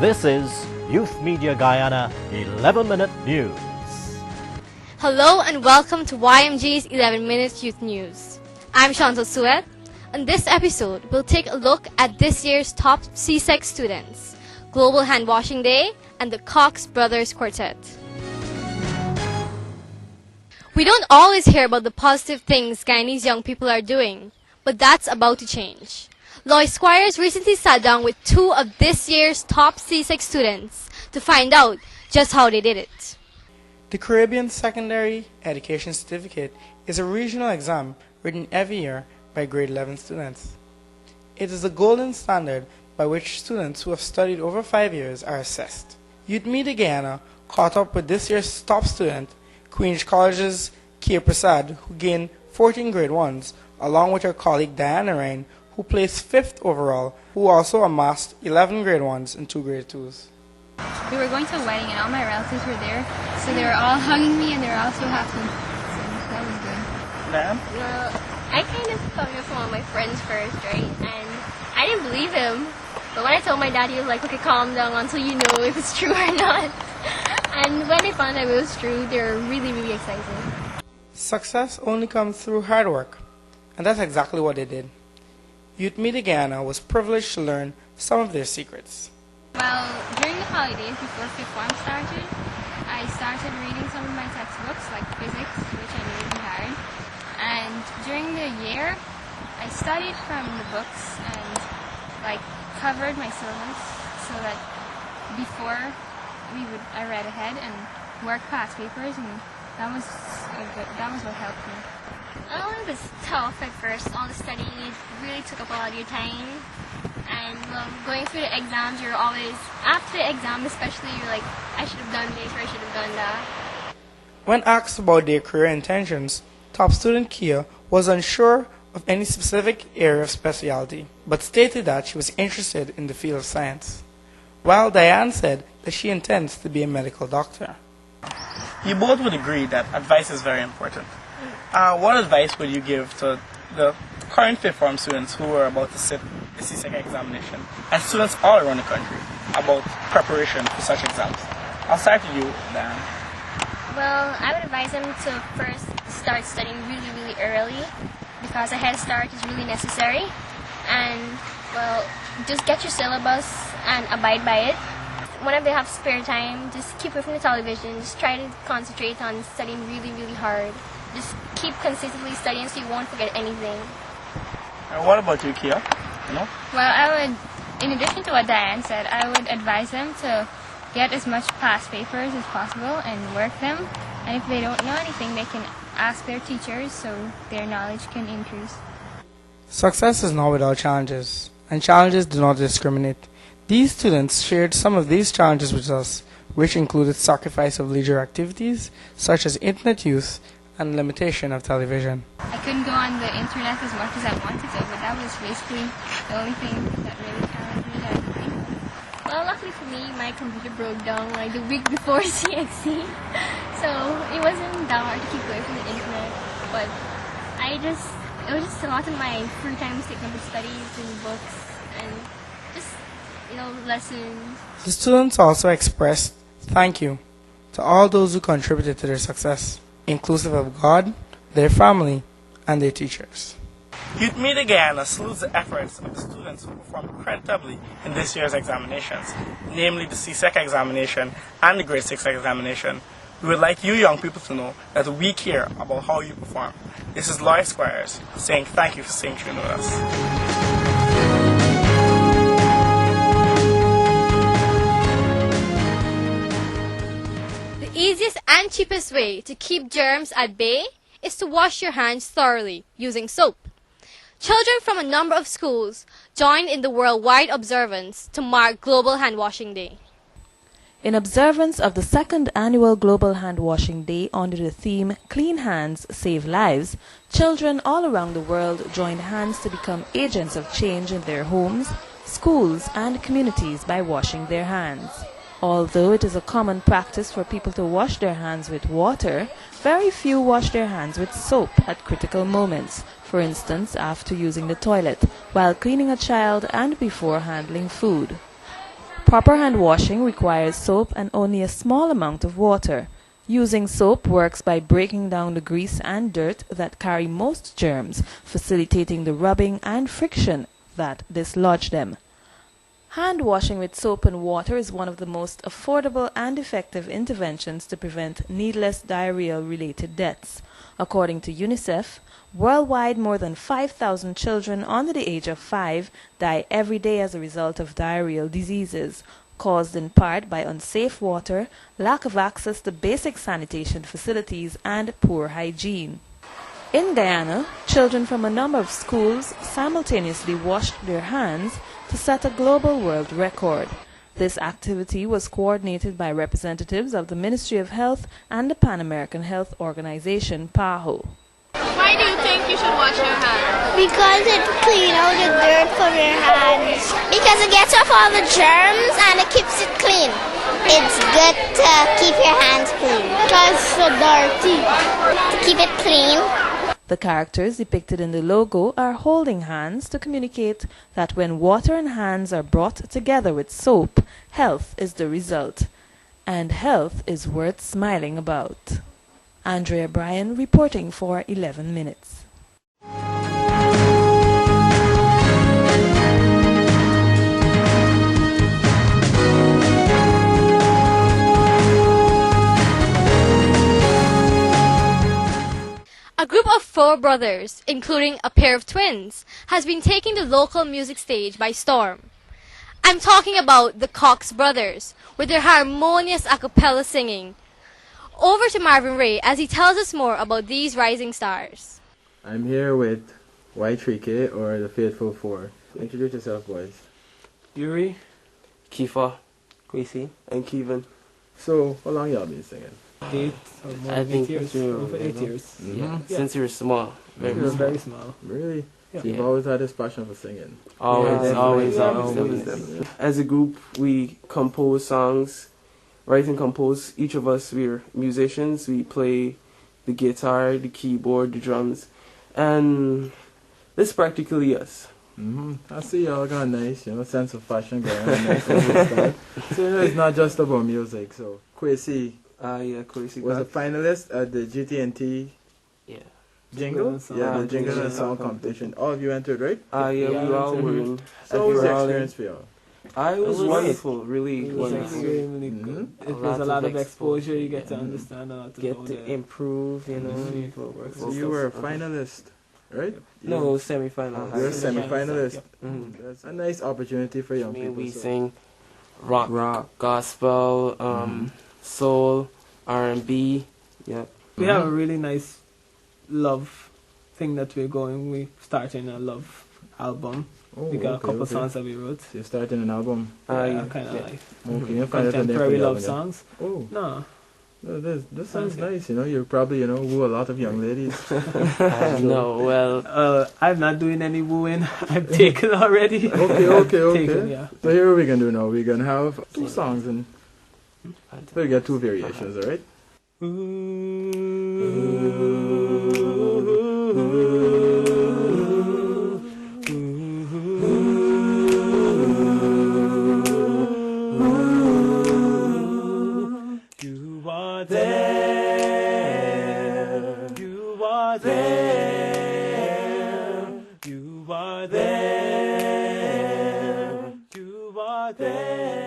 This is Youth Media Guyana 11-Minute News. Hello and welcome to YMG's 11-Minute Youth News. I'm Chantal Suet. On this episode, we'll take a look at this year's top CSEC students, Global Handwashing Day, and the Cox Brothers quartet. We don't always hear about the positive things Guyanese young people are doing, but that's about to change. Lois Squires recently sat down with two of this year's top CSEC students to find out just how they did it. The Caribbean Secondary Education Certificate is a regional exam written every year by grade 11 students. It is the golden standard by which students who have studied over 5 years are assessed. Youth Media Guyana caught up with this year's top student, Queen's College's Kia Prasad, who gained 14 grade 1s, along with her colleague Diana Ryan, who placed 5th overall, who also amassed 11 grade 1s and 2 grade 2s. We were going to a wedding and all my relatives were there, so they were all hugging me and they were all so happy. So that was good. Ma'am? Well, I kind of found it from one of my friends first, right? And I didn't believe him. But when I told my dad, he was like, okay, calm down until you know if it's true or not. And when they found out it was true, they were really, really excited. Success only comes through hard work, and that's exactly what they did. Youth Media Guyana was privileged to learn some of their secrets. Well, during the holidays before fifth form started, I started reading some of my textbooks, like physics, which I knew would be hard. And during the year, I studied from the books and covered my syllabus so that before I read ahead and worked past papers, and that was what helped me. It was tough at first. All the studying, it really took up a lot of your time. And going through the exams, you're always, after the exam especially, you're like, I should have done this or I should have done that. When asked about their career intentions, top student Kia was unsure of any specific area of specialty, but stated that she was interested in the field of science, while Diane said that she intends to be a medical doctor. You both would agree that advice is very important. What advice would you give to the current fifth form students who are about to sit the CSEC examination and students all around the country about preparation for such exams? I'll start with you, Diane. Well, I would advise them to first start studying really, really early because a head start is really necessary. And, well, just get your syllabus and abide by it. Whenever they have spare time, just keep away from the television. Just try to concentrate on studying really, really hard. Just keep consistently studying so you won't forget anything. What about you, Kia? No? Well, I would, in addition to what Diane said, I would advise them to get as much past papers as possible and work them. And if they don't know anything, they can ask their teachers so their knowledge can increase. Success is not without challenges, and challenges do not discriminate. These students shared some of these challenges with us, which included sacrifice of leisure activities, such as internet use and limitation of television. I couldn't go on the internet as much as I wanted to, but that was basically the only thing that really challenged me that I could think of. Well, luckily for me, my computer broke down like the week before CSEC, so it wasn't that hard to keep away from the internet. But it was just a lot of my free time was taken up with studies and books and just, lessons. The students also expressed thank you to all those who contributed to their success, inclusive of God, their family, and their teachers. Youth Media Guyana salutes the efforts of the students who performed creditably in this year's examinations, namely the CSEC examination and the grade 6 examination. We would like you young people to know that we care about how you perform. This is Lois Squires saying thank you for staying tuned with us. The easiest and cheapest way to keep germs at bay is to wash your hands thoroughly using soap. Children from a number of schools joined in the worldwide observance to mark Global Handwashing Day. In observance of the second annual Global Handwashing Day under the theme Clean Hands Save Lives, children all around the world joined hands to become agents of change in their homes, schools, and communities by washing their hands. Although it is a common practice for people to wash their hands with water, very few wash their hands with soap at critical moments, for instance after using the toilet, while cleaning a child and before handling food. Proper hand washing requires soap and only a small amount of water. Using soap works by breaking down the grease and dirt that carry most germs, facilitating the rubbing and friction that dislodge them. Hand washing with soap and water is one of the most affordable and effective interventions to prevent needless diarrhea-related deaths. According to UNICEF, worldwide more than 5,000 children under the age of 5 die every day as a result of diarrheal diseases, caused in part by unsafe water, lack of access to basic sanitation facilities, and poor hygiene. In Guyana, children from a number of schools simultaneously washed their hands to set a global world record. This activity was coordinated by representatives of the Ministry of Health and the Pan American Health Organization, PAHO. Why do you think you should wash your hands? Because it cleans out the dirt from your hands. Because it gets off all the germs and it keeps it clean. It's good to keep your hands clean. Because it's so dirty. To keep it clean. The characters depicted in the logo are holding hands to communicate that when water and hands are brought together with soap, health is the result. And health is worth smiling about. Andrea Bryan reporting for 11 Minutes. A group of 4 brothers, including a pair of twins, has been taking the local music stage by storm. I'm talking about the Cox Brothers, with their harmonious a cappella singing. Over to Marvin Ray as he tells us more about these rising stars. I'm here with Y3K, or the Faithful Four. Introduce yourself, boys. Yuri, Kifa, Quasi, and Kevin. So, how long y'all been singing? 8 or more I think 8 years. Over 8 years. Mm-hmm. Yeah, since you were small. Very small. Really? Yeah. So you've always had this passion for singing? Always. As a group, we compose songs, write and compose. Each of us, we're musicians. We play the guitar, the keyboard, the drums, and this is practically us. I see y'all got a nice, sense of fashion going on. Nice so it's not just about music. So Quasi Quasi was a finalist at the GT&T jingle? The jingle and song competition. All of you entered, right? We all were in. So what was the experience for y'all? It was wonderful, really wonderful. Extremely good. It was a lot of exposure. You get to understand a lot. Get to improve, So you were a finalist, right? No, semi-final. You're a semi-finalist. That's a nice opportunity for young people. We sing rock, gospel, soul, R&B. Yep. We have a really nice love thing that we're going. We're starting a love album. We got a couple songs that we wrote. So you're starting an album? Kind of like contemporary love songs. Oh. No. This sounds nice, you probably, woo a lot of young ladies. No, well, I'm not doing any wooing. I'm taken already. Okay. Taken, yeah. So here what we can do now, we're going to have 2 songs and we'll get 2 variations, alright? You are there.